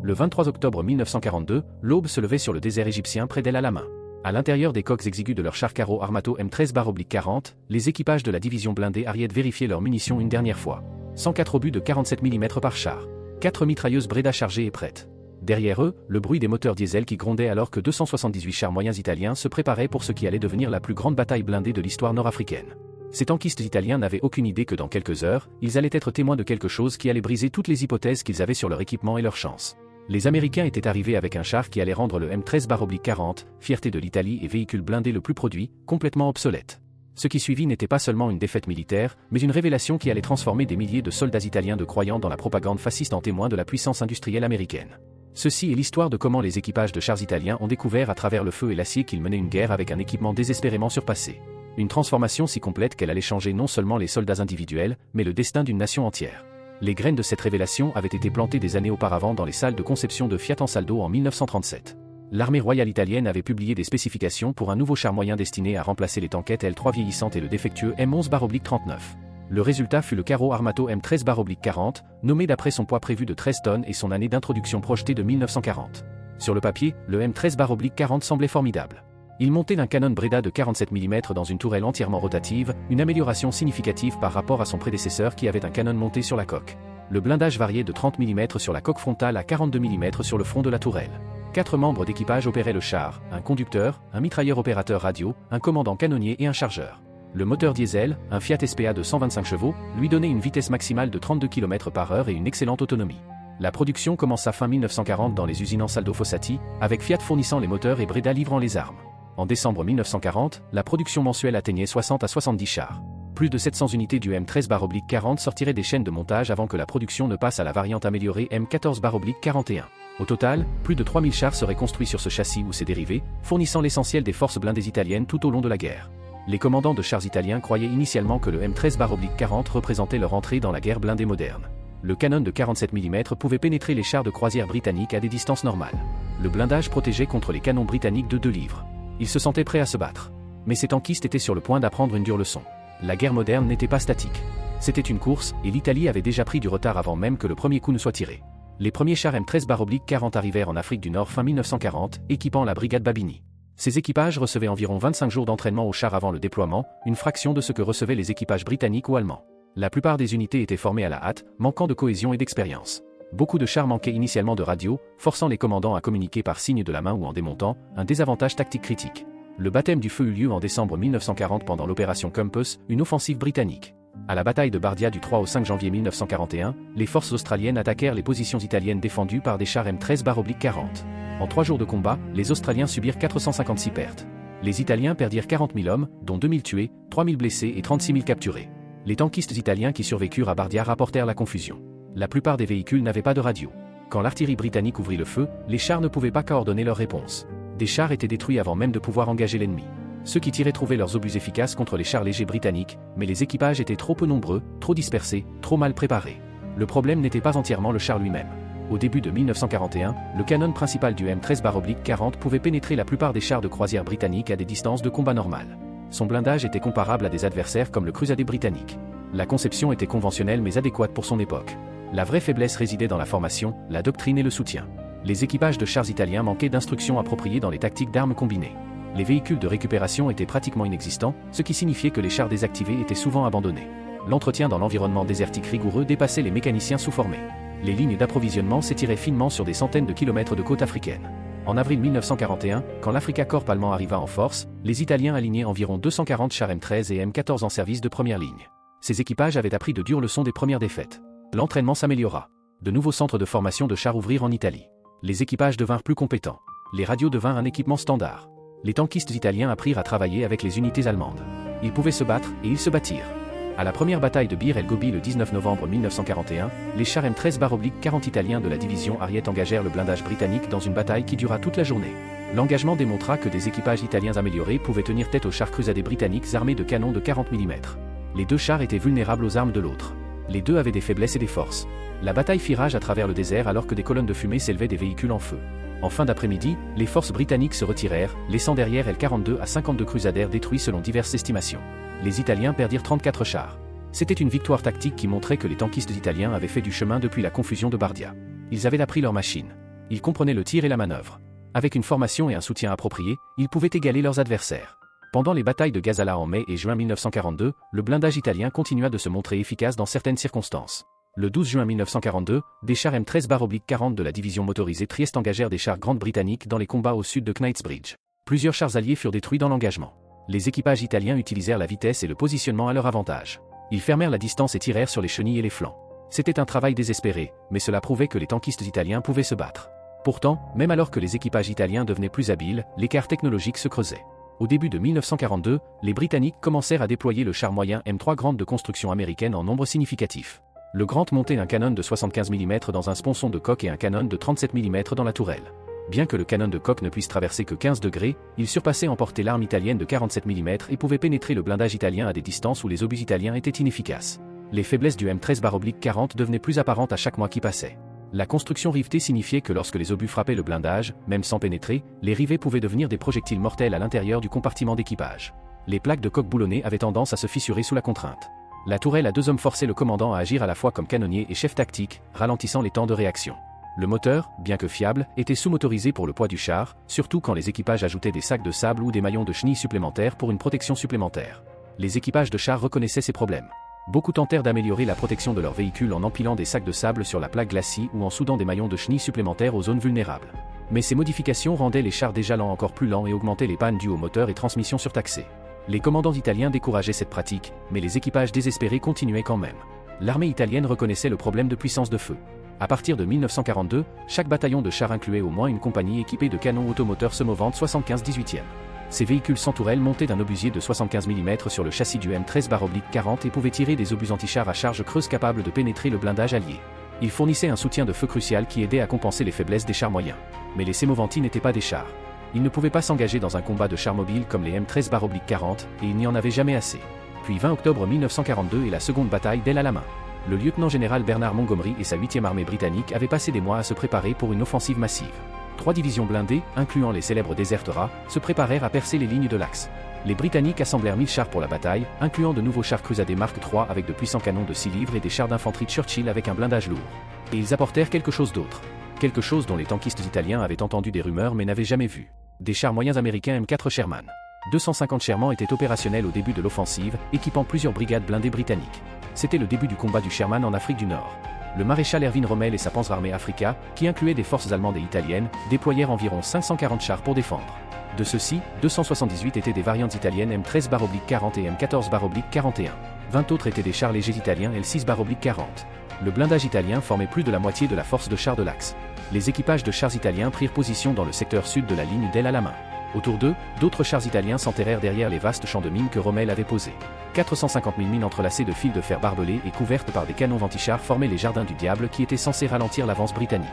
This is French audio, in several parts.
Le 23 octobre 1942, l'aube se levait sur le désert égyptien près d'El Alamein. À l'intérieur des coques exigus de leur char Carro Armato M13/40, les équipages de la division blindée Harriet vérifiaient leurs munitions une dernière fois. 104 obus de 47 mm par char. 4 mitrailleuses Breda chargées et prêtes. Derrière eux, le bruit des moteurs diesel qui grondaient alors que 278 chars moyens italiens se préparaient pour ce qui allait devenir la plus grande bataille blindée de l'histoire nord-africaine. Ces tankistes italiens n'avaient aucune idée que dans quelques heures, ils allaient être témoins de quelque chose qui allait briser toutes les hypothèses qu'ils avaient sur leur équipement et leur chance. Les Américains étaient arrivés avec un char qui allait rendre le M13/40, fierté de l'Italie et véhicule blindé le plus produit, complètement obsolète. Ce qui suivit n'était pas seulement une défaite militaire, mais une révélation qui allait transformer des milliers de soldats italiens de croyants dans la propagande fasciste en témoins de la puissance industrielle américaine. Ceci est l'histoire de comment les équipages de chars italiens ont découvert à travers le feu et l'acier qu'ils menaient une guerre avec un équipement désespérément surpassé. Une transformation si complète qu'elle allait changer non seulement les soldats individuels, mais le destin d'une nation entière. Les graines de cette révélation avaient été plantées des années auparavant dans les salles de conception de Fiat Ansaldo en 1937. L'armée royale italienne avait publié des spécifications pour un nouveau char moyen destiné à remplacer les tankettes L3 vieillissantes et le défectueux M11/39. Le résultat fut le Carro Armato M13/40, nommé d'après son poids prévu de 13 tonnes et son année d'introduction projetée de 1940. Sur le papier, le M13/40 semblait formidable. Il montait d'un canon Breda de 47 mm dans une tourelle entièrement rotative, une amélioration significative par rapport à son prédécesseur qui avait un canon monté sur la coque. Le blindage variait de 30 mm sur la coque frontale à 42 mm sur le front de la tourelle. 4 membres d'équipage opéraient le char, un conducteur, un mitrailleur opérateur radio, un commandant canonnier et un chargeur. Le moteur diesel, un Fiat SPA de 125 chevaux, lui donnait une vitesse maximale de 32 km/h et une excellente autonomie. La production commença fin 1940 dans les usines Ansaldo Fossati, avec Fiat fournissant les moteurs et Breda livrant les armes. En décembre 1940, la production mensuelle atteignait 60 à 70 chars. Plus de 700 unités du M13/40 sortiraient des chaînes de montage avant que la production ne passe à la variante améliorée M14/41. Au total, plus de 3000 chars seraient construits sur ce châssis ou ses dérivés, fournissant l'essentiel des forces blindées italiennes tout au long de la guerre. Les commandants de chars italiens croyaient initialement que le M13/40 représentait leur entrée dans la guerre blindée moderne. Le canon de 47 mm pouvait pénétrer les chars de croisière britanniques à des distances normales. Le blindage protégeait contre les canons britanniques de 2 livres. Ils se sentaient prêts à se battre. Mais ces tankistes étaient sur le point d'apprendre une dure leçon. La guerre moderne n'était pas statique. C'était une course, et l'Italie avait déjà pris du retard avant même que le premier coup ne soit tiré. Les premiers chars M13/40 arrivèrent en Afrique du Nord fin 1940, équipant la brigade Babini. Ces équipages recevaient environ 25 jours d'entraînement au char avant le déploiement, une fraction de ce que recevaient les équipages britanniques ou allemands. La plupart des unités étaient formées à la hâte, manquant de cohésion et d'expérience. Beaucoup de chars manquaient initialement de radio, forçant les commandants à communiquer par signe de la main ou en démontant, un désavantage tactique critique. Le baptême du feu eut lieu en décembre 1940 pendant l'opération Compass, une offensive britannique. À la bataille de Bardia du 3 au 5 janvier 1941, les forces australiennes attaquèrent les positions italiennes défendues par des chars M13/40. En 3 jours de combat, les Australiens subirent 456 pertes. Les Italiens perdirent 40 000 hommes, dont 2000 tués, 3000 blessés et 36 000 capturés. Les tankistes italiens qui survécurent à Bardia rapportèrent la confusion. La plupart des véhicules n'avaient pas de radio. Quand l'artillerie britannique ouvrit le feu, les chars ne pouvaient pas coordonner leur réponse. Des chars étaient détruits avant même de pouvoir engager l'ennemi. Ceux qui tiraient trouvaient leurs obus efficaces contre les chars légers britanniques, mais les équipages étaient trop peu nombreux, trop dispersés, trop mal préparés. Le problème n'était pas entièrement le char lui-même. Au début de 1941, le canon principal du M13/40 pouvait pénétrer la plupart des chars de croisière britanniques à des distances de combat normales. Son blindage était comparable à des adversaires comme le Crusader britannique. La conception était conventionnelle mais adéquate pour son époque. La vraie faiblesse résidait dans la formation, la doctrine et le soutien. Les équipages de chars italiens manquaient d'instructions appropriées dans les tactiques d'armes combinées. Les véhicules de récupération étaient pratiquement inexistants, ce qui signifiait que les chars désactivés étaient souvent abandonnés. L'entretien dans l'environnement désertique rigoureux dépassait les mécaniciens sous-formés. Les lignes d'approvisionnement s'étiraient finement sur des centaines de kilomètres de côte africaine. En avril 1941, quand l'Africa Corps allemand arriva en force, les Italiens alignaient environ 240 chars M13 et M14 en service de première ligne. Ces équipages avaient appris de dures leçons des premières défaites. L'entraînement s'améliora. De nouveaux centres de formation de chars ouvrirent en Italie. Les équipages devinrent plus compétents. Les radios devinrent un équipement standard. Les tankistes italiens apprirent à travailler avec les unités allemandes. Ils pouvaient se battre, et ils se battirent. À la première bataille de Bir el Gobi le 19 novembre 1941, les chars M13/40 italiens de la division Harriet engagèrent le blindage britannique dans une bataille qui dura toute la journée. L'engagement démontra que des équipages italiens améliorés pouvaient tenir tête aux chars Crusader britanniques armés de canons de 40 mm. Les deux chars étaient vulnérables aux armes de l'autre. Les deux avaient des faiblesses et des forces. La bataille fit rage à travers le désert alors que des colonnes de fumée s'élevaient des véhicules en feu. En fin d'après-midi, les forces britanniques se retirèrent, laissant derrière L-42 à 52 Crusaders détruits selon diverses estimations. Les Italiens perdirent 34 chars. C'était une victoire tactique qui montrait que les tankistes italiens avaient fait du chemin depuis la confusion de Bardia. Ils avaient appris leur machine. Ils comprenaient le tir et la manœuvre. Avec une formation et un soutien approprié, ils pouvaient égaler leurs adversaires. Pendant les batailles de Gazala en mai et juin 1942, le blindage italien continua de se montrer efficace dans certaines circonstances. Le 12 juin 1942, des chars M13-40 de la division motorisée Trieste engagèrent des chars grandes britanniques dans les combats au sud de Knightsbridge. Plusieurs chars alliés furent détruits dans l'engagement. Les équipages italiens utilisèrent la vitesse et le positionnement à leur avantage. Ils fermèrent la distance et tirèrent sur les chenilles et les flancs. C'était un travail désespéré, mais cela prouvait que les tankistes italiens pouvaient se battre. Pourtant, même alors que les équipages italiens devenaient plus habiles, l'écart technologique se creusait. Au début de 1942, les Britanniques commencèrent à déployer le char moyen M3 Grant de construction américaine en nombre significatif. Le Grant montait un canon de 75 mm dans un sponson de coque et un canon de 37 mm dans la tourelle. Bien que le canon de coque ne puisse traverser que 15 degrés, il surpassait en portée l'arme italienne de 47 mm et pouvait pénétrer le blindage italien à des distances où les obus italiens étaient inefficaces. Les faiblesses du M13-40 devenaient plus apparentes à chaque mois qui passait. La construction rivetée signifiait que lorsque les obus frappaient le blindage, même sans pénétrer, les rivets pouvaient devenir des projectiles mortels à l'intérieur du compartiment d'équipage. Les plaques de coque boulonnées avaient tendance à se fissurer sous la contrainte. La tourelle à 2 hommes forçait le commandant à agir à la fois comme canonnier et chef tactique, ralentissant les temps de réaction. Le moteur, bien que fiable, était sous-motorisé pour le poids du char, surtout quand les équipages ajoutaient des sacs de sable ou des maillons de chenilles supplémentaires pour une protection supplémentaire. Les équipages de chars reconnaissaient ces problèmes. Beaucoup tentèrent d'améliorer la protection de leurs véhicules en empilant des sacs de sable sur la plaque glacis ou en soudant des maillons de chenilles supplémentaires aux zones vulnérables. Mais ces modifications rendaient les chars déjà lents encore plus lents et augmentaient les pannes dues aux moteurs et transmissions surtaxées. Les commandants italiens décourageaient cette pratique, mais les équipages désespérés continuaient quand même. L'armée italienne reconnaissait le problème de puissance de feu. À partir de 1942, chaque bataillon de chars incluait au moins une compagnie équipée de canons automoteurs Semovente 75-18e. Ces véhicules sans tourelle montaient d'un obusier de 75 mm sur le châssis du M13-40 et pouvaient tirer des obus antichars à charge creuse capables de pénétrer le blindage allié. Ils fournissaient un soutien de feu crucial qui aidait à compenser les faiblesses des chars moyens. Mais les Semoventi n'étaient pas des chars. Ils ne pouvaient pas s'engager dans un combat de chars mobiles comme les M13-40, et il n'y en avait jamais assez. Puis 20 octobre 1942 et la seconde bataille d'El Alamein. Le lieutenant-général Bernard Montgomery et sa 8e armée britannique avaient passé des mois à se préparer pour une offensive massive. 3 divisions blindées, incluant les célèbres Desertera, se préparèrent à percer les lignes de l'Axe. Les Britanniques assemblèrent 1000 chars pour la bataille, incluant de nouveaux chars Crusader Mark III avec de puissants canons de 6 livres et des chars d'infanterie Churchill avec un blindage lourd. Et ils apportèrent quelque chose d'autre. Quelque chose dont les tankistes italiens avaient entendu des rumeurs mais n'avaient jamais vu. Des chars moyens américains M4 Sherman. 250 Sherman étaient opérationnels au début de l'offensive, équipant plusieurs brigades blindées britanniques. C'était le début du combat du Sherman en Afrique du Nord. Le maréchal Erwin Rommel et sa Panzerarmee Afrika, qui incluait des forces allemandes et italiennes, déployèrent environ 540 chars pour défendre. De ceux-ci, 278 étaient des variantes italiennes M13-40 et M14-41. 20 autres étaient des chars légers italiens L6-40. Le blindage italien formait plus de la moitié de la force de chars de l'Axe. Les équipages de chars italiens prirent position dans le secteur sud de la ligne d'El Alamein. Autour d'eux, d'autres chars italiens s'enterrèrent derrière les vastes champs de mines que Rommel avait posés. 450 000 mines entrelacées de fils de fer barbelés et couvertes par des canons antichars formaient les jardins du diable qui étaient censés ralentir l'avance britannique.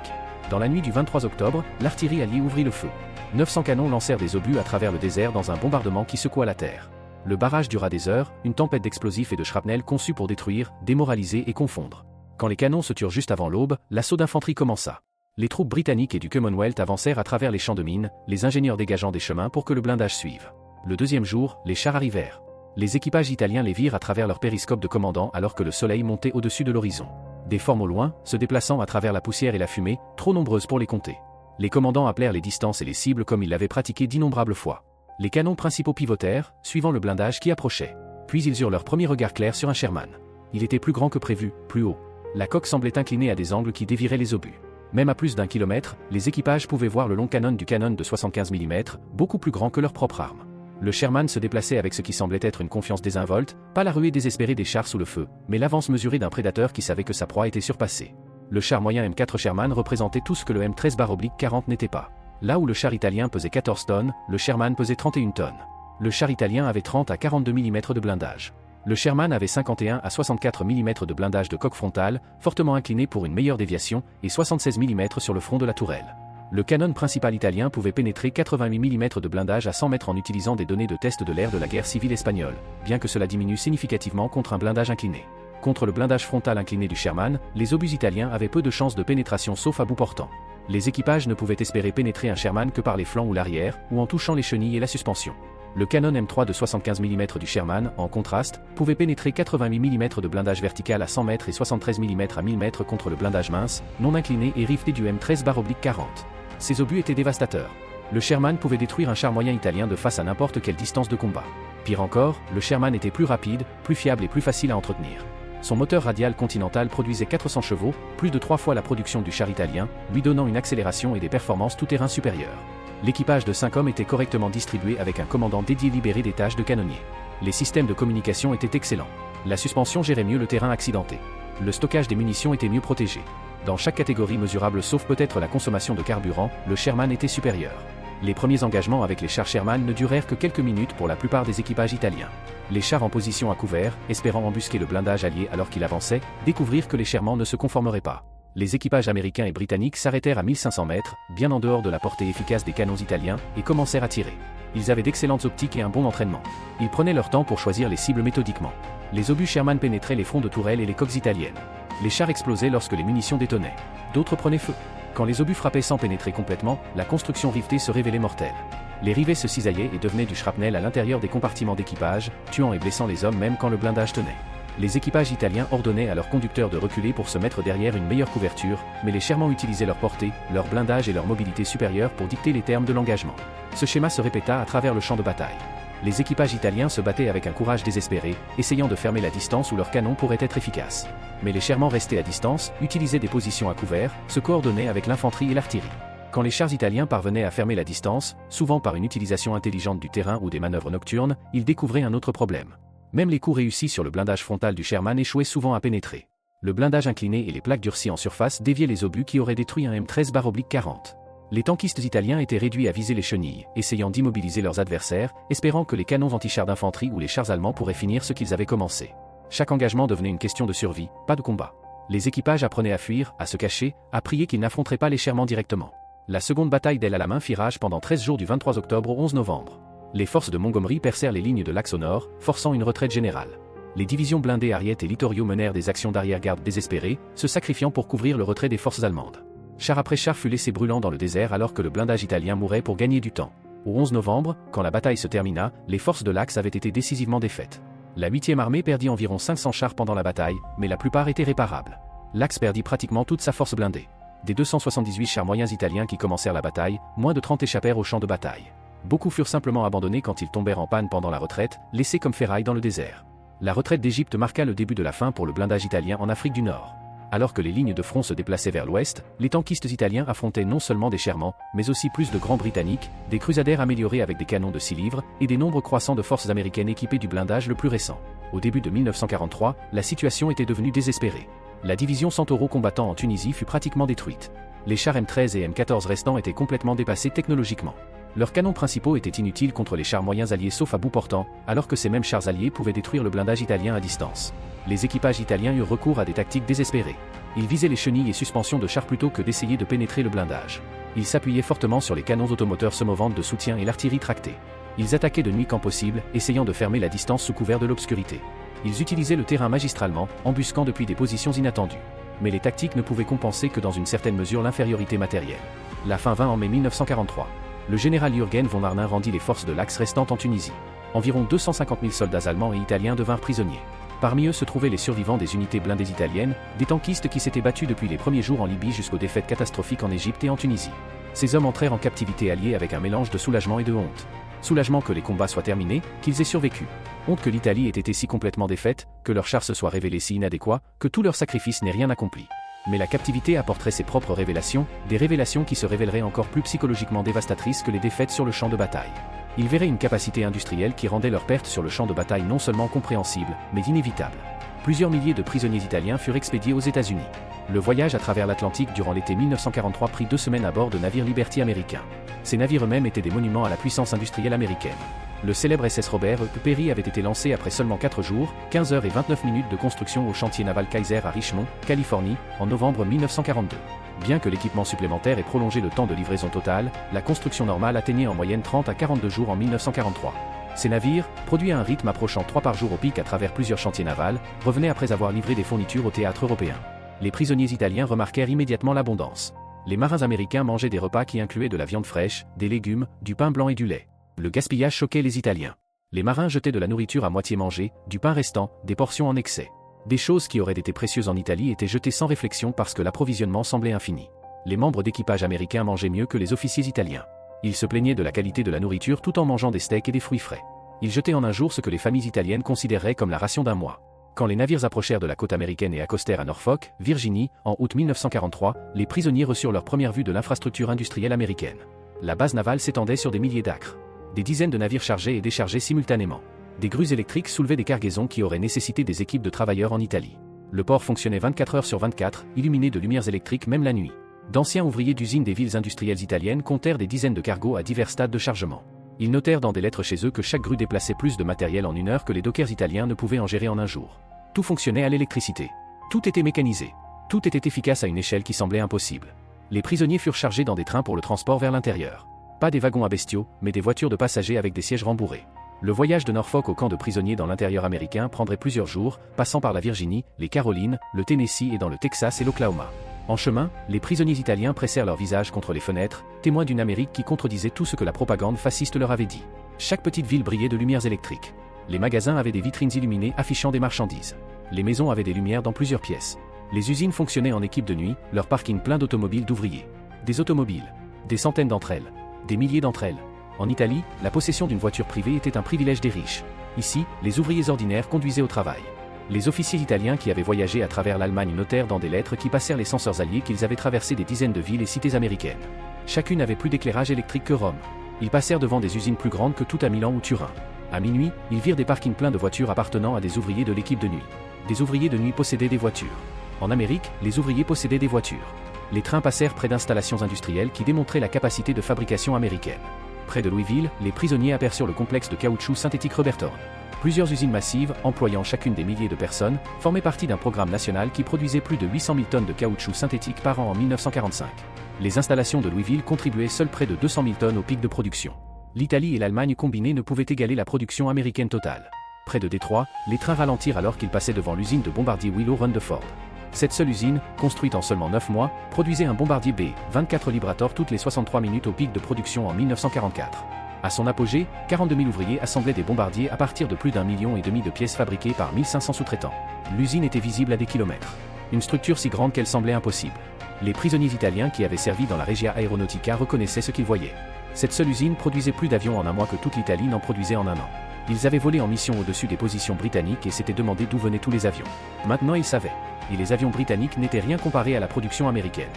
Dans la nuit du 23 octobre, l'artillerie alliée ouvrit le feu. 900 canons lancèrent des obus à travers le désert dans un bombardement qui secoua la terre. Le barrage dura des heures, une tempête d'explosifs et de shrapnel conçue pour détruire, démoraliser et confondre. Quand les canons se turent juste avant l'aube, l'assaut d'infanterie commença. Les troupes britanniques et du Commonwealth avancèrent à travers les champs de mines, les ingénieurs dégageant des chemins pour que le blindage suive. Le deuxième jour, les chars arrivèrent. Les équipages italiens les virent à travers leur périscope de commandant alors que le soleil montait au-dessus de l'horizon. Des formes au loin, se déplaçant à travers la poussière et la fumée, trop nombreuses pour les compter. Les commandants appelèrent les distances et les cibles comme ils l'avaient pratiqué d'innombrables fois. Les canons principaux pivotèrent, suivant le blindage qui approchait. Puis ils eurent leur premier regard clair sur un Sherman. Il était plus grand que prévu, plus haut. La coque semblait inclinée à des angles qui déviraient les obus. Même à plus d'1 kilomètre, les équipages pouvaient voir le long canon du canon de 75 mm, beaucoup plus grand que leur propre arme. Le Sherman se déplaçait avec ce qui semblait être une confiance désinvolte, pas la ruée désespérée des chars sous le feu, mais l'avance mesurée d'un prédateur qui savait que sa proie était surpassée. Le char moyen M4 Sherman représentait tout ce que le M13-40 n'était pas. Là où le char italien pesait 14 tonnes, le Sherman pesait 31 tonnes. Le char italien avait 30 à 42 mm de blindage. Le Sherman avait 51 à 64 mm de blindage de coque frontale, fortement incliné pour une meilleure déviation, et 76 mm sur le front de la tourelle. Le canon principal italien pouvait pénétrer 88 mm de blindage à 100 mètres en utilisant des données de test de l'air de la guerre civile espagnole, bien que cela diminue significativement contre un blindage incliné. Contre le blindage frontal incliné du Sherman, les obus italiens avaient peu de chances de pénétration sauf à bout portant. Les équipages ne pouvaient espérer pénétrer un Sherman que par les flancs ou l'arrière, ou en touchant les chenilles et la suspension. Le canon M3 de 75 mm du Sherman, en contraste, pouvait pénétrer 88 mm de blindage vertical à 100 mètres et 73 mm à 1000 mètres contre le blindage mince, non incliné et riveté du M13/40. Ces obus étaient dévastateurs. Le Sherman pouvait détruire un char moyen italien de face à n'importe quelle distance de combat. Pire encore, le Sherman était plus rapide, plus fiable et plus facile à entretenir. Son moteur radial Continental produisait 400 chevaux, plus de 3 fois la production du char italien, lui donnant une accélération et des performances tout-terrain supérieures. L'équipage de 5 hommes était correctement distribué avec un commandant dédié libéré des tâches de canonnier. Les systèmes de communication étaient excellents. La suspension gérait mieux le terrain accidenté. Le stockage des munitions était mieux protégé. Dans chaque catégorie mesurable sauf peut-être la consommation de carburant, le Sherman était supérieur. Les premiers engagements avec les chars Sherman ne durèrent que quelques minutes pour la plupart des équipages italiens. Les chars en position à couvert, espérant embusquer le blindage allié alors qu'il avançait, découvrirent que les Sherman ne se conformeraient pas. Les équipages américains et britanniques s'arrêtèrent à 1500 mètres, bien en dehors de la portée efficace des canons italiens, et commencèrent à tirer. Ils avaient d'excellentes optiques et un bon entraînement. Ils prenaient leur temps pour choisir les cibles méthodiquement. Les obus Sherman pénétraient les fronts de tourelles et les coques italiennes. Les chars explosaient lorsque les munitions détonaient. D'autres prenaient feu. Quand les obus frappaient sans pénétrer complètement, la construction rivetée se révélait mortelle. Les rivets se cisaillaient et devenaient du shrapnel à l'intérieur des compartiments d'équipage, tuant et blessant les hommes même quand le blindage tenait. Les équipages italiens ordonnaient à leurs conducteurs de reculer pour se mettre derrière une meilleure couverture, mais les Sherman utilisaient leur portée, leur blindage et leur mobilité supérieure pour dicter les termes de l'engagement. Ce schéma se répéta à travers le champ de bataille. Les équipages italiens se battaient avec un courage désespéré, essayant de fermer la distance où leurs canons pourraient être efficaces. Mais les Sherman restaient à distance, utilisaient des positions à couvert, se coordonnaient avec l'infanterie et l'artillerie. Quand les chars italiens parvenaient à fermer la distance, souvent par une utilisation intelligente du terrain ou des manœuvres nocturnes, ils découvraient un autre problème. Même les coups réussis sur le blindage frontal du Sherman échouaient souvent à pénétrer. Le blindage incliné et les plaques durcies en surface déviaient les obus qui auraient détruit un M13/40. Les tankistes italiens étaient réduits à viser les chenilles, essayant d'immobiliser leurs adversaires, espérant que les canons anti-chars d'infanterie ou les chars allemands pourraient finir ce qu'ils avaient commencé. Chaque engagement devenait une question de survie, pas de combat. Les équipages apprenaient à fuir, à se cacher, à prier qu'ils n'affronteraient pas les Sherman directement. La seconde bataille d'El Alamein fit rage pendant 13 jours du 23 octobre au 11 novembre. Les forces de Montgomery percèrent les lignes de l'axe au nord, forçant une retraite générale. Les divisions blindées Harriet et Littorio menèrent des actions d'arrière-garde désespérées, se sacrifiant pour couvrir le retrait des forces allemandes. Char après char fut laissé brûlant dans le désert alors que le blindage italien mourait pour gagner du temps. Au 11 novembre, quand la bataille se termina, les forces de l'Axe avaient été décisivement défaites. La 8e armée perdit environ 500 chars pendant la bataille, mais la plupart étaient réparables. L'Axe perdit pratiquement toute sa force blindée. Des 278 chars moyens italiens qui commencèrent la bataille, moins de 30 échappèrent au champ de bataille. Beaucoup furent simplement abandonnés quand ils tombèrent en panne pendant la retraite, laissés comme ferraille dans le désert. La retraite d'Égypte marqua le début de la fin pour le blindage italien en Afrique du Nord. Alors que les lignes de front se déplaçaient vers l'ouest, les tankistes italiens affrontaient non seulement des Sherman, mais aussi plus de grands britanniques, des crusaders améliorés avec des canons de 6 livres, et des nombres croissants de forces américaines équipées du blindage le plus récent. Au début de 1943, la situation était devenue désespérée. La division Centauro combattant en Tunisie fut pratiquement détruite. Les chars M13 et M14 restants étaient complètement dépassés technologiquement. Leurs canons principaux étaient inutiles contre les chars moyens alliés sauf à bout portant, alors que ces mêmes chars alliés pouvaient détruire le blindage italien à distance. Les équipages italiens eurent recours à des tactiques désespérées. Ils visaient les chenilles et suspensions de chars plutôt que d'essayer de pénétrer le blindage. Ils s'appuyaient fortement sur les canons automoteurs semoventes de soutien et l'artillerie tractée. Ils attaquaient de nuit quand possible, essayant de fermer la distance sous couvert de l'obscurité. Ils utilisaient le terrain magistralement, embusquant depuis des positions inattendues. Mais les tactiques ne pouvaient compenser que dans une certaine mesure l'infériorité matérielle. La fin vint en mai 1943. Le général Jürgen von Arnim rendit les forces de l'Axe restantes en Tunisie. Environ 250 000 soldats allemands et italiens devinrent prisonniers. Parmi eux se trouvaient les survivants des unités blindées italiennes, des tankistes qui s'étaient battus depuis les premiers jours en Libye jusqu'aux défaites catastrophiques en Égypte et en Tunisie. Ces hommes entrèrent en captivité alliée avec un mélange de soulagement et de honte. Soulagement que les combats soient terminés, qu'ils aient survécu. Honte que l'Italie ait été si complètement défaite, que leurs chars se soient révélés si inadéquats, que tout leur sacrifice n'ait rien accompli. Mais la captivité apporterait ses propres révélations, des révélations qui se révéleraient encore plus psychologiquement dévastatrices que les défaites sur le champ de bataille. Ils verraient une capacité industrielle qui rendait leur perte sur le champ de bataille non seulement compréhensible, mais inévitable. Plusieurs milliers de prisonniers italiens furent expédiés aux États-Unis. Le voyage à travers l'Atlantique durant l'été 1943 prit 2 semaines à bord de navires Liberty américains. Ces navires eux-mêmes étaient des monuments à la puissance industrielle américaine. Le célèbre SS Robert E. Peary avait été lancé après seulement 4 jours, 15 heures et 29 minutes de construction au chantier naval Kaiser à Richmond, Californie, en novembre 1942. Bien que l'équipement supplémentaire ait prolongé le temps de livraison totale, la construction normale atteignait en moyenne 30 à 42 jours en 1943. Ces navires, produits à un rythme approchant 3 par jour au pic à travers plusieurs chantiers navals, revenaient après avoir livré des fournitures au théâtre européen. Les prisonniers italiens remarquèrent immédiatement l'abondance. Les marins américains mangeaient des repas qui incluaient de la viande fraîche, des légumes, du pain blanc et du lait. Le gaspillage choquait les Italiens. Les marins jetaient de la nourriture à moitié mangée, du pain restant, des portions en excès. Des choses qui auraient été précieuses en Italie étaient jetées sans réflexion parce que l'approvisionnement semblait infini. Les membres d'équipage américains mangeaient mieux que les officiers italiens. Ils se plaignaient de la qualité de la nourriture tout en mangeant des steaks et des fruits frais. Ils jetaient en un jour ce que les familles italiennes considéreraient comme la ration d'un mois. Quand les navires approchèrent de la côte américaine et accostèrent à Norfolk, Virginie, en août 1943, les prisonniers reçurent leur première vue de l'infrastructure industrielle américaine. La base navale s'étendait sur des milliers d'acres. Des dizaines de navires chargés et déchargés simultanément. Des grues électriques soulevaient des cargaisons qui auraient nécessité des équipes de travailleurs en Italie. Le port fonctionnait 24 heures sur 24, illuminé de lumières électriques même la nuit. D'anciens ouvriers d'usines des villes industrielles italiennes comptèrent des dizaines de cargos à divers stades de chargement. Ils notèrent dans des lettres chez eux que chaque grue déplaçait plus de matériel en une heure que les dockers italiens ne pouvaient en gérer en un jour. Tout fonctionnait à l'électricité. Tout était mécanisé. Tout était efficace à une échelle qui semblait impossible. Les prisonniers furent chargés dans des trains pour le transport vers l'intérieur. Pas des wagons à bestiaux, mais des voitures de passagers avec des sièges rembourrés. Le voyage de Norfolk au camp de prisonniers dans l'intérieur américain prendrait plusieurs jours, passant par la Virginie, les Carolines, le Tennessee et dans le Texas et l'Oklahoma. En chemin, les prisonniers italiens pressèrent leur visage contre les fenêtres, témoins d'une Amérique qui contredisait tout ce que la propagande fasciste leur avait dit. Chaque petite ville brillait de lumières électriques. Les magasins avaient des vitrines illuminées affichant des marchandises. Les maisons avaient des lumières dans plusieurs pièces. Les usines fonctionnaient en équipe de nuit, leur parking plein d'automobiles d'ouvriers. Des automobiles. Des centaines d'entre elles. Des milliers d'entre elles. En Italie, la possession d'une voiture privée était un privilège des riches. Ici, les ouvriers ordinaires conduisaient au travail. Les officiers italiens qui avaient voyagé à travers l'Allemagne notèrent dans des lettres qui passèrent les censeurs alliés qu'ils avaient traversé des dizaines de villes et cités américaines. Chacune avait plus d'éclairage électrique que Rome. Ils passèrent devant des usines plus grandes que toutes à Milan ou Turin. À minuit, ils virent des parkings pleins de voitures appartenant à des ouvriers de l'équipe de nuit. Des ouvriers de nuit possédaient des voitures. En Amérique, les ouvriers possédaient des voitures. Les trains passèrent près d'installations industrielles qui démontraient la capacité de fabrication américaine. Près de Louisville, les prisonniers aperçurent le complexe de caoutchouc synthétique Roberthorn. Plusieurs usines massives, employant chacune des milliers de personnes, formaient partie d'un programme national qui produisait plus de 800 000 tonnes de caoutchouc synthétique par an en 1945. Les installations de Louisville contribuaient seules près de 200 000 tonnes au pic de production. L'Italie et l'Allemagne combinées ne pouvaient égaler la production américaine totale. Près de Détroit, les trains ralentirent alors qu'ils passaient devant l'usine de bombardier Willow Run de Ford. Cette seule usine, construite en seulement 9 mois, produisait un bombardier B-24 Librator toutes les 63 minutes au pic de production en 1944. À son apogée, 42 000 ouvriers assemblaient des bombardiers à partir de plus d'1,5 million de pièces fabriquées par 1500 sous-traitants. L'usine était visible à des kilomètres. Une structure si grande qu'elle semblait impossible. Les prisonniers italiens qui avaient servi dans la Regia Aeronautica reconnaissaient ce qu'ils voyaient. Cette seule usine produisait plus d'avions en un mois que toute l'Italie n'en produisait en un an. Ils avaient volé en mission au-dessus des positions britanniques et s'étaient demandé d'où venaient tous les avions. Maintenant ils savaient. Et les avions britanniques n'étaient rien comparés à la production américaine.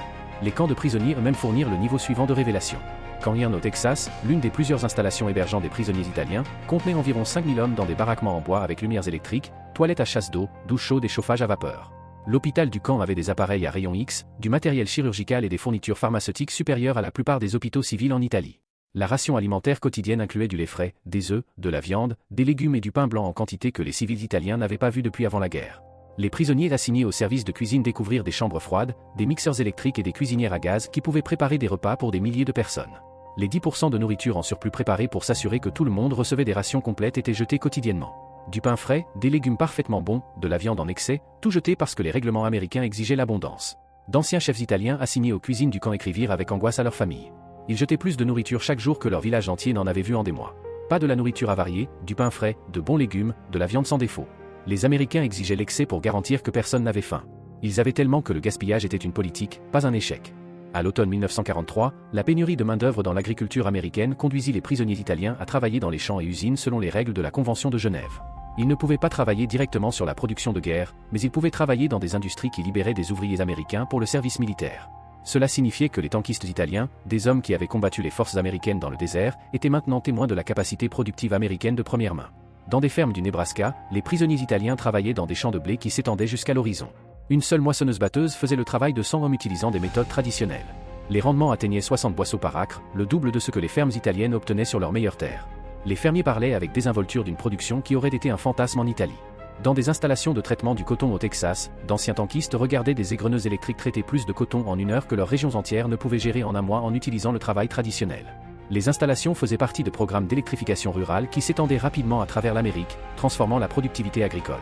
Les camps de prisonniers eux-mêmes fournirent le niveau suivant de révélation. Camp Iron au Texas, l'une des plusieurs installations hébergeant des prisonniers italiens, contenait environ 5000 hommes dans des baraquements en bois avec lumières électriques, toilettes à chasse d'eau, douche chaude et chauffage à vapeur. L'hôpital du camp avait des appareils à rayons X, du matériel chirurgical et des fournitures pharmaceutiques supérieures à la plupart des hôpitaux civils en Italie. La ration alimentaire quotidienne incluait du lait frais, des œufs, de la viande, des légumes et du pain blanc en quantité que les civils italiens n'avaient pas vu depuis avant la guerre. Les prisonniers assignés au service de cuisine découvrirent des chambres froides, des mixeurs électriques et des cuisinières à gaz qui pouvaient préparer des repas pour des milliers de personnes. Les 10% de nourriture en surplus préparée pour s'assurer que tout le monde recevait des rations complètes étaient jetés quotidiennement. Du pain frais, des légumes parfaitement bons, de la viande en excès, tout jeté parce que les règlements américains exigeaient l'abondance. D'anciens chefs italiens assignés aux cuisines du camp écrivirent avec angoisse à leur famille. Ils jetaient plus de nourriture chaque jour que leur village entier n'en avait vu en des mois. Pas de la nourriture avariée, du pain frais, de bons légumes, de la viande sans défaut. Les Américains exigeaient l'excès pour garantir que personne n'avait faim. Ils avaient tellement que le gaspillage était une politique, pas un échec. À l'automne 1943, la pénurie de main-d'œuvre dans l'agriculture américaine conduisit les prisonniers italiens à travailler dans les champs et usines selon les règles de la Convention de Genève. Ils ne pouvaient pas travailler directement sur la production de guerre, mais ils pouvaient travailler dans des industries qui libéraient des ouvriers américains pour le service militaire. Cela signifiait que les tankistes italiens, des hommes qui avaient combattu les forces américaines dans le désert, étaient maintenant témoins de la capacité productive américaine de première main. Dans des fermes du Nebraska, les prisonniers italiens travaillaient dans des champs de blé qui s'étendaient jusqu'à l'horizon. Une seule moissonneuse-batteuse faisait le travail de 100 hommes utilisant des méthodes traditionnelles. Les rendements atteignaient 60 boisseaux par acre, le double de ce que les fermes italiennes obtenaient sur leurs meilleures terres. Les fermiers parlaient avec désinvolture d'une production qui aurait été un fantasme en Italie. Dans des installations de traitement du coton au Texas, d'anciens tankistes regardaient des égreneuses électriques traiter plus de coton en une heure que leurs régions entières ne pouvaient gérer en un mois en utilisant le travail traditionnel. Les installations faisaient partie de programmes d'électrification rurale qui s'étendaient rapidement à travers l'Amérique, transformant la productivité agricole.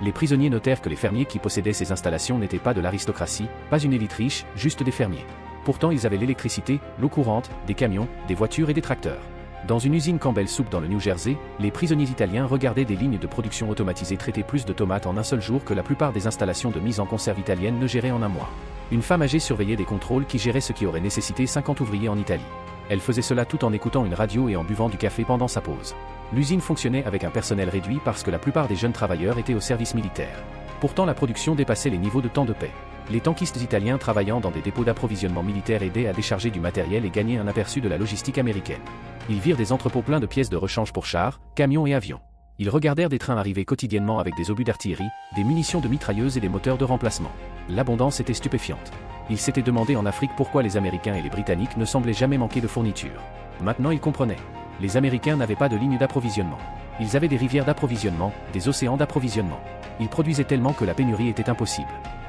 Les prisonniers notèrent que les fermiers qui possédaient ces installations n'étaient pas de l'aristocratie, pas une élite riche, juste des fermiers. Pourtant ils avaient l'électricité, l'eau courante, des camions, des voitures et des tracteurs. Dans une usine Campbell Soup dans le New Jersey, les prisonniers italiens regardaient des lignes de production automatisées traiter plus de tomates en un seul jour que la plupart des installations de mise en conserve italiennes ne géraient en un mois. Une femme âgée surveillait des contrôles qui géraient ce qui aurait nécessité 50 ouvriers en Italie. Elle faisait cela tout en écoutant une radio et en buvant du café pendant sa pause. L'usine fonctionnait avec un personnel réduit parce que la plupart des jeunes travailleurs étaient au service militaire. Pourtant la production dépassait les niveaux de temps de paix. Les tankistes italiens travaillant dans des dépôts d'approvisionnement militaire aidaient à décharger du matériel et gagner un aperçu de la logistique américaine. Ils virent des entrepôts pleins de pièces de rechange pour chars, camions et avions. Ils regardèrent des trains arriver quotidiennement avec des obus d'artillerie, des munitions de mitrailleuses et des moteurs de remplacement. L'abondance était stupéfiante. Ils s'étaient demandé en Afrique pourquoi les Américains et les Britanniques ne semblaient jamais manquer de fournitures. Maintenant ils comprenaient. Les Américains n'avaient pas de ligne d'approvisionnement. Ils avaient des rivières d'approvisionnement, des océans d'approvisionnement. Ils produisaient tellement que la pénurie était impossible.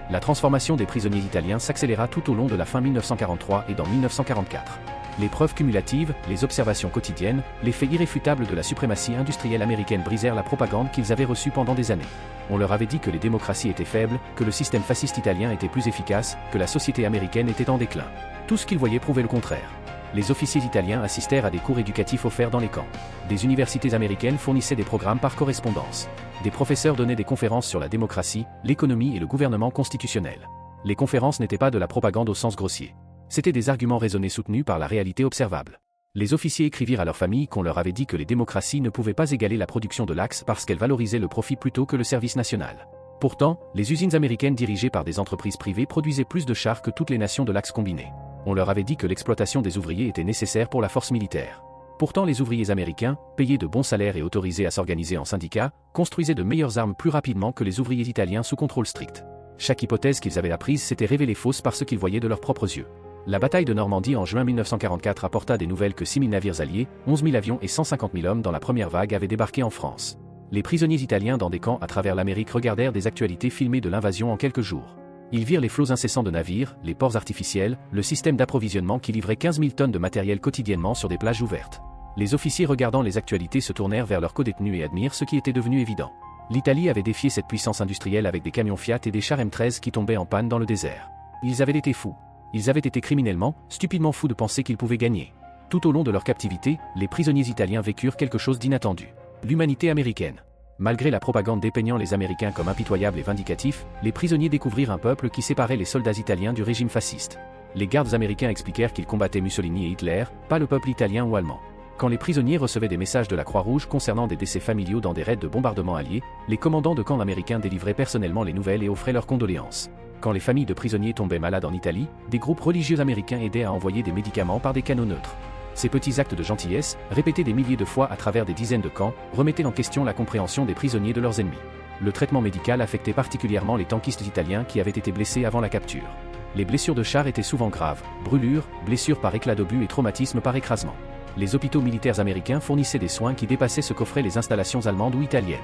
La transformation des prisonniers italiens s'accéléra tout au long de la fin 1943 et dans 1944. Les preuves cumulatives, les observations quotidiennes, les faits irréfutables de la suprématie industrielle américaine brisèrent la propagande qu'ils avaient reçue pendant des années. On leur avait dit que les démocraties étaient faibles, que le système fasciste italien était plus efficace, que la société américaine était en déclin. Tout ce qu'ils voyaient prouvait le contraire. Les officiers italiens assistèrent à des cours éducatifs offerts dans les camps. Des universités américaines fournissaient des programmes par correspondance. Des professeurs donnaient des conférences sur la démocratie, l'économie et le gouvernement constitutionnel. Les conférences n'étaient pas de la propagande au sens grossier. C'étaient des arguments raisonnés soutenus par la réalité observable. Les officiers écrivirent à leurs familles qu'on leur avait dit que les démocraties ne pouvaient pas égaler la production de l'Axe parce qu'elles valorisaient le profit plutôt que le service national. Pourtant, les usines américaines dirigées par des entreprises privées produisaient plus de chars que toutes les nations de l'Axe combinées. On leur avait dit que l'exploitation des ouvriers était nécessaire pour la force militaire. Pourtant les ouvriers américains, payés de bons salaires et autorisés à s'organiser en syndicats, construisaient de meilleures armes plus rapidement que les ouvriers italiens sous contrôle strict. Chaque hypothèse qu'ils avaient apprise s'était révélée fausse par ce qu'ils voyaient de leurs propres yeux. La bataille de Normandie en juin 1944 apporta des nouvelles que 6 000 navires alliés, 11 000 avions et 150 000 hommes dans la première vague avaient débarqué en France. Les prisonniers italiens dans des camps à travers l'Amérique regardèrent des actualités filmées de l'invasion en quelques jours. Ils virent les flots incessants de navires, les ports artificiels, le système d'approvisionnement qui livrait 15 000 tonnes de matériel quotidiennement sur des plages ouvertes. Les officiers regardant les actualités se tournèrent vers leurs codétenus et admirent ce qui était devenu évident. L'Italie avait défié cette puissance industrielle avec des camions Fiat et des chars M13 qui tombaient en panne dans le désert. Ils avaient été fous. Ils avaient été criminellement, stupidement fous de penser qu'ils pouvaient gagner. Tout au long de leur captivité, les prisonniers italiens vécurent quelque chose d'inattendu. L'humanité américaine. Malgré la propagande dépeignant les Américains comme impitoyables et vindicatifs, les prisonniers découvrirent un peuple qui séparait les soldats italiens du régime fasciste. Les gardes américains expliquèrent qu'ils combattaient Mussolini et Hitler, pas le peuple italien ou allemand. Quand les prisonniers recevaient des messages de la Croix-Rouge concernant des décès familiaux dans des raids de bombardement alliés, les commandants de camps américains délivraient personnellement les nouvelles et offraient leurs condoléances. Quand les familles de prisonniers tombaient malades en Italie, des groupes religieux américains aidaient à envoyer des médicaments par des canaux neutres. Ces petits actes de gentillesse, répétés des milliers de fois à travers des dizaines de camps, remettaient en question la compréhension des prisonniers de leurs ennemis. Le traitement médical affectait particulièrement les tankistes italiens qui avaient été blessés avant la capture. Les blessures de char étaient souvent graves, brûlures, blessures par éclat d'obus et traumatismes par écrasement. Les hôpitaux militaires américains fournissaient des soins qui dépassaient ce qu'offraient les installations allemandes ou italiennes.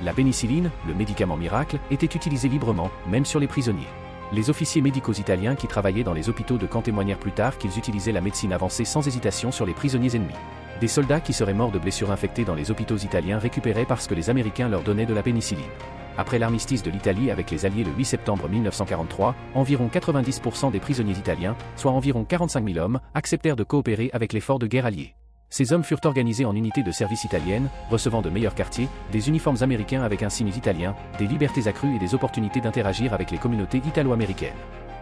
La pénicilline, le médicament miracle, était utilisé librement, même sur les prisonniers. Les officiers médicaux italiens qui travaillaient dans les hôpitaux de camp témoignèrent plus tard qu'ils utilisaient la médecine avancée sans hésitation sur les prisonniers ennemis. Des soldats qui seraient morts de blessures infectées dans les hôpitaux italiens récupéraient parce que les Américains leur donnaient de la pénicilline. Après l'armistice de l'Italie avec les Alliés le 8 septembre 1943, environ 90% des prisonniers italiens, soit environ 45 000 hommes, acceptèrent de coopérer avec l'effort de guerre allié. Ces hommes furent organisés en unités de service italiennes, recevant de meilleurs quartiers, des uniformes américains avec insignes italiens, des libertés accrues et des opportunités d'interagir avec les communautés italo-américaines.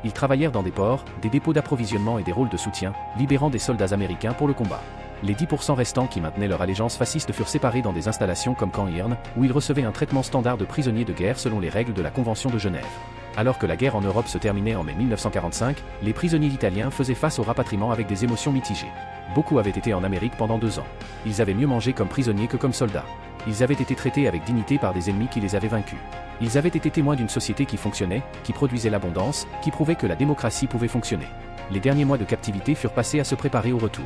Ils travaillèrent dans des ports, des dépôts d'approvisionnement et des rôles de soutien, libérant des soldats américains pour le combat. Les 10% restants qui maintenaient leur allégeance fasciste furent séparés dans des installations comme Camp Hirn, où ils recevaient un traitement standard de prisonniers de guerre selon les règles de la Convention de Genève. Alors que la guerre en Europe se terminait en mai 1945, les prisonniers italiens faisaient face au rapatriement avec des émotions mitigées. Beaucoup avaient été en Amérique pendant 2 ans. Ils avaient mieux mangé comme prisonniers que comme soldats. Ils avaient été traités avec dignité par des ennemis qui les avaient vaincus. Ils avaient été témoins d'une société qui fonctionnait, qui produisait l'abondance, qui prouvait que la démocratie pouvait fonctionner. Les derniers mois de captivité furent passés à se préparer au retour.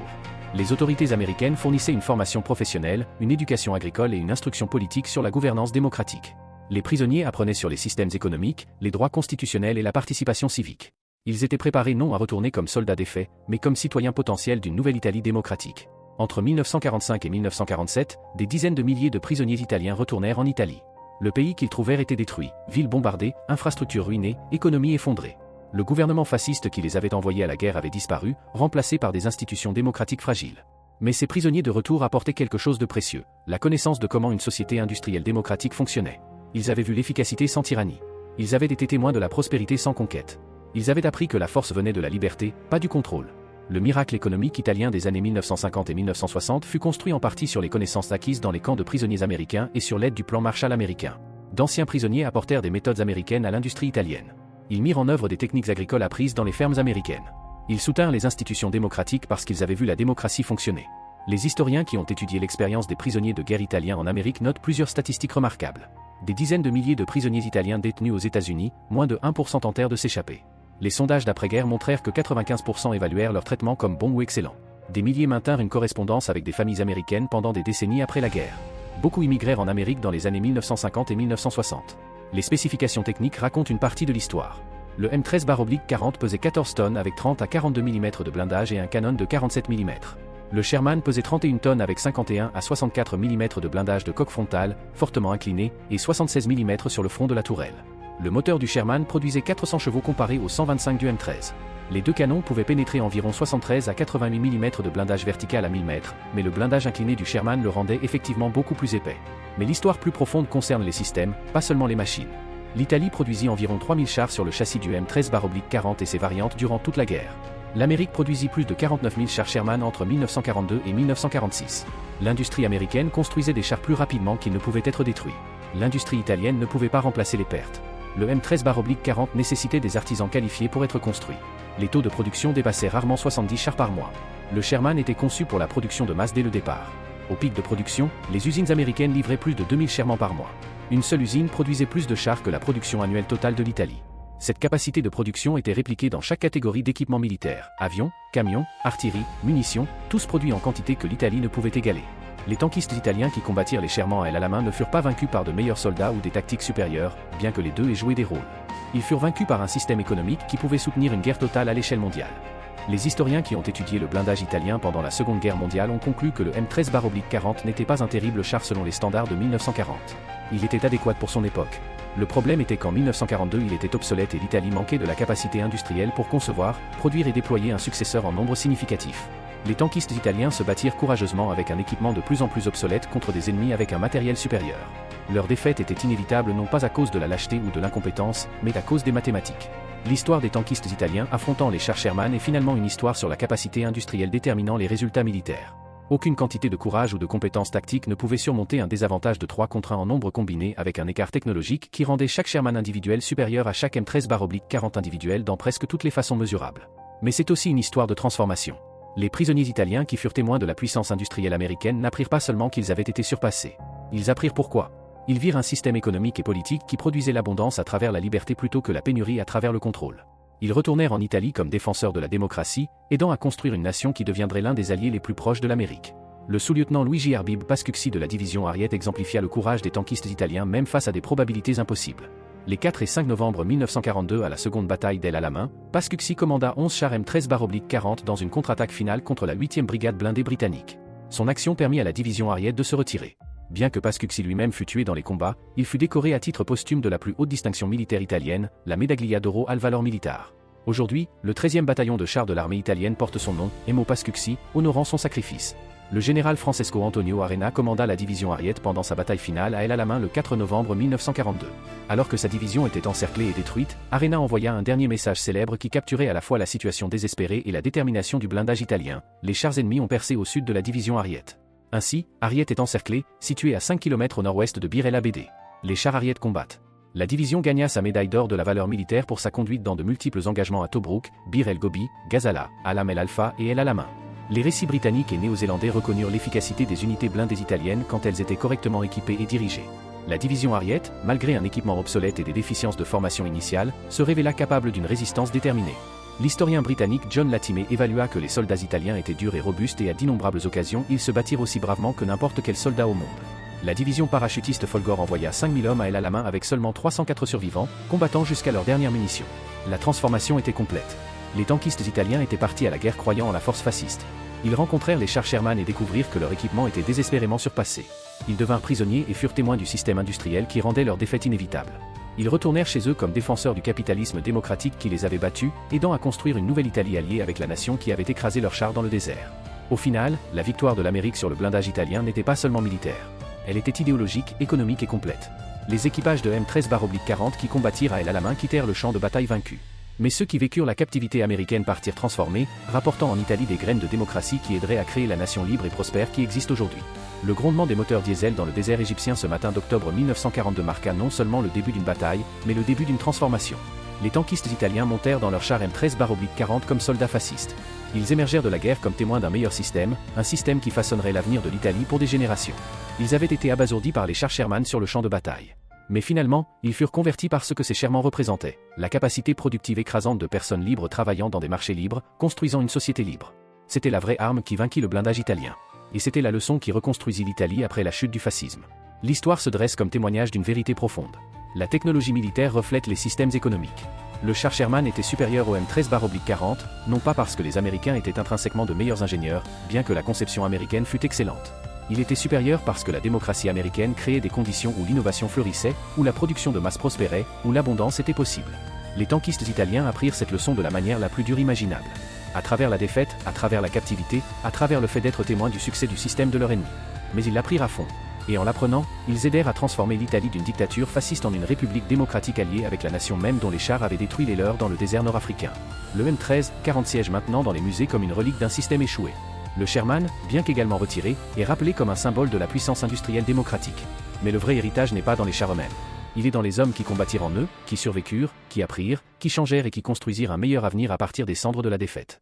Les autorités américaines fournissaient une formation professionnelle, une éducation agricole et une instruction politique sur la gouvernance démocratique. Les prisonniers apprenaient sur les systèmes économiques, les droits constitutionnels et la participation civique. Ils étaient préparés non à retourner comme soldats défaits, mais comme citoyens potentiels d'une nouvelle Italie démocratique. Entre 1945 et 1947, des dizaines de milliers de prisonniers italiens retournèrent en Italie. Le pays qu'ils trouvèrent était détruit, villes bombardées, infrastructures ruinées, économie effondrée. Le gouvernement fasciste qui les avait envoyés à la guerre avait disparu, remplacé par des institutions démocratiques fragiles. Mais ces prisonniers de retour apportaient quelque chose de précieux, la connaissance de comment une société industrielle démocratique fonctionnait. Ils avaient vu l'efficacité sans tyrannie. Ils avaient été témoins de la prospérité sans conquête. Ils avaient appris que la force venait de la liberté, pas du contrôle. Le miracle économique italien des années 1950 et 1960 fut construit en partie sur les connaissances acquises dans les camps de prisonniers américains et sur l'aide du plan Marshall américain. D'anciens prisonniers apportèrent des méthodes américaines à l'industrie italienne. Ils mirent en œuvre des techniques agricoles apprises dans les fermes américaines. Ils soutinrent les institutions démocratiques parce qu'ils avaient vu la démocratie fonctionner. Les historiens qui ont étudié l'expérience des prisonniers de guerre italiens en Amérique notent plusieurs statistiques remarquables. Des dizaines de milliers de prisonniers italiens détenus aux États-Unis, moins de 1% tentèrent de s'échapper. Les sondages d'après-guerre montrèrent que 95% évaluèrent leur traitement comme bon ou excellent. Des milliers maintinrent une correspondance avec des familles américaines pendant des décennies après la guerre. Beaucoup immigrèrent en Amérique dans les années 1950 et 1960. Les spécifications techniques racontent une partie de l'histoire. Le M13/40 pesait 14 tonnes avec 30 à 42 mm de blindage et un canon de 47 mm. Le Sherman pesait 31 tonnes avec 51 à 64 mm de blindage de coque frontale, fortement incliné, et 76 mm sur le front de la tourelle. Le moteur du Sherman produisait 400 chevaux comparé aux 125 du M13. Les deux canons pouvaient pénétrer environ 73 à 88 mm de blindage vertical à 1000 mètres, mais le blindage incliné du Sherman le rendait effectivement beaucoup plus épais. Mais l'histoire plus profonde concerne les systèmes, pas seulement les machines. L'Italie produisit environ 3000 chars sur le châssis du M13/40 et ses variantes durant toute la guerre. L'Amérique produisit plus de 49 000 chars Sherman entre 1942 et 1946. L'industrie américaine construisait des chars plus rapidement qu'ils ne pouvaient être détruits. L'industrie italienne ne pouvait pas remplacer les pertes. Le M13/40 nécessitait des artisans qualifiés pour être construit. Les taux de production dépassaient rarement 70 chars par mois. Le Sherman était conçu pour la production de masse dès le départ. Au pic de production, les usines américaines livraient plus de 2000 Sherman par mois. Une seule usine produisait plus de chars que la production annuelle totale de l'Italie. Cette capacité de production était répliquée dans chaque catégorie d'équipement militaire, avions, camions, artillerie, munitions, tous produits en quantité que l'Italie ne pouvait égaler. Les tankistes italiens qui combattirent les Sherman à la main ne furent pas vaincus par de meilleurs soldats ou des tactiques supérieures, bien que les deux aient joué des rôles. Ils furent vaincus par un système économique qui pouvait soutenir une guerre totale à l'échelle mondiale. Les historiens qui ont étudié le blindage italien pendant la Seconde Guerre mondiale ont conclu que le M13/40 n'était pas un terrible char selon les standards de 1940. Il était adéquat pour son époque. Le problème était qu'en 1942 il était obsolète et l'Italie manquait de la capacité industrielle pour concevoir, produire et déployer un successeur en nombre significatif. Les tankistes italiens se battirent courageusement avec un équipement de plus en plus obsolète contre des ennemis avec un matériel supérieur. Leur défaite était inévitable non pas à cause de la lâcheté ou de l'incompétence, mais à cause des mathématiques. L'histoire des tankistes italiens affrontant les chars Sherman est finalement une histoire sur la capacité industrielle déterminant les résultats militaires. Aucune quantité de courage ou de compétences tactiques ne pouvait surmonter un désavantage de 3 contre 1 en nombre combiné avec un écart technologique qui rendait chaque Sherman individuel supérieur à chaque M13/40 individuel dans presque toutes les façons mesurables. Mais c'est aussi une histoire de transformation. Les prisonniers italiens qui furent témoins de la puissance industrielle américaine n'apprirent pas seulement qu'ils avaient été surpassés. Ils apprirent pourquoi. Ils virent un système économique et politique qui produisait l'abondance à travers la liberté plutôt que la pénurie à travers le contrôle. Ils retournèrent en Italie comme défenseurs de la démocratie, aidant à construire une nation qui deviendrait l'un des alliés les plus proches de l'Amérique. Le sous-lieutenant Luigi Arbib Pascucci de la division Ariete exemplifia le courage des tankistes italiens même face à des probabilités impossibles. Les 4 et 5 novembre 1942 à la seconde bataille d'El Alamein, Pascucci commanda 11 chars M13/40 dans une contre-attaque finale contre la 8e brigade blindée britannique. Son action permit à la division Ariete de se retirer. Bien que Pascucci lui-même fut tué dans les combats, il fut décoré à titre posthume de la plus haute distinction militaire italienne, la Medaglia d'Oro al Valor Militare. Aujourd'hui, le 13e bataillon de chars de l'armée italienne porte son nom, Emo Pascucci, honorant son sacrifice. Le général Francesco Antonio Arena commanda la division Ariete pendant sa bataille finale à El Alamein le 4 novembre 1942. Alors que sa division était encerclée et détruite, Arena envoya un dernier message célèbre qui capturait à la fois la situation désespérée et la détermination du blindage italien. Les chars ennemis ont percé au sud de la division Ariete. Ainsi, Ariete est encerclée, située à 5 km au nord-ouest de Bir el Abédé. Les chars Ariete combattent. La division gagna sa médaille d'or de la valeur militaire pour sa conduite dans de multiples engagements à Tobrouk, Bir el Gobi, Gazala, Alam el Alfa et El Alamein. Les récits britanniques et néo-zélandais reconnurent l'efficacité des unités blindées italiennes quand elles étaient correctement équipées et dirigées. La division Ariete, malgré un équipement obsolète et des déficiences de formation initiale, se révéla capable d'une résistance déterminée. L'historien britannique John Latimer évalua que les soldats italiens étaient durs et robustes et à d'innombrables occasions ils se battirent aussi bravement que n'importe quel soldat au monde. La division parachutiste Folgore envoya 5000 hommes à El Alamein avec seulement 304 survivants, combattant jusqu'à leur dernière munition. La transformation était complète. Les tankistes italiens étaient partis à la guerre croyant en la force fasciste. Ils rencontrèrent les chars Sherman et découvrirent que leur équipement était désespérément surpassé. Ils devinrent prisonniers et furent témoins du système industriel qui rendait leur défaite inévitable. Ils retournèrent chez eux comme défenseurs du capitalisme démocratique qui les avait battus, aidant à construire une nouvelle Italie alliée avec la nation qui avait écrasé leurs chars dans le désert. Au final, la victoire de l'Amérique sur le blindage italien n'était pas seulement militaire. Elle était idéologique, économique et complète. Les équipages de M13-40 qui combattirent à El Alamein quittèrent le champ de bataille vaincu. Mais ceux qui vécurent la captivité américaine partirent transformés, rapportant en Italie des graines de démocratie qui aideraient à créer la nation libre et prospère qui existe aujourd'hui. Le grondement des moteurs diesel dans le désert égyptien ce matin d'octobre 1942 marqua non seulement le début d'une bataille, mais le début d'une transformation. Les tankistes italiens montèrent dans leur char M13-40 comme soldats fascistes. Ils émergèrent de la guerre comme témoins d'un meilleur système, un système qui façonnerait l'avenir de l'Italie pour des générations. Ils avaient été abasourdis par les chars Sherman sur le champ de bataille. Mais finalement, ils furent convertis par ce que ces Sherman représentaient, la capacité productive écrasante de personnes libres travaillant dans des marchés libres, construisant une société libre. C'était la vraie arme qui vainquit le blindage italien. Et c'était la leçon qui reconstruisit l'Italie après la chute du fascisme. L'histoire se dresse comme témoignage d'une vérité profonde. La technologie militaire reflète les systèmes économiques. Le char Sherman était supérieur au M13-40, non pas parce que les Américains étaient intrinsèquement de meilleurs ingénieurs, bien que la conception américaine fût excellente. Il était supérieur parce que la démocratie américaine créait des conditions où l'innovation fleurissait, où la production de masse prospérait, où l'abondance était possible. Les tankistes italiens apprirent cette leçon de la manière la plus dure imaginable. À travers la défaite, à travers la captivité, à travers le fait d'être témoins du succès du système de leur ennemi. Mais ils l'apprirent à fond. Et en l'apprenant, ils aidèrent à transformer l'Italie d'une dictature fasciste en une république démocratique alliée avec la nation même dont les chars avaient détruit les leurs dans le désert nord-africain. Le M13-40 siège maintenant dans les musées comme une relique d'un système échoué. Le Sherman, bien qu'également retiré, est rappelé comme un symbole de la puissance industrielle démocratique. Mais le vrai héritage n'est pas dans les chars eux-mêmes. Il est dans les hommes qui combattirent en eux, qui survécurent, qui apprirent, qui changèrent et qui construisirent un meilleur avenir à partir des cendres de la défaite.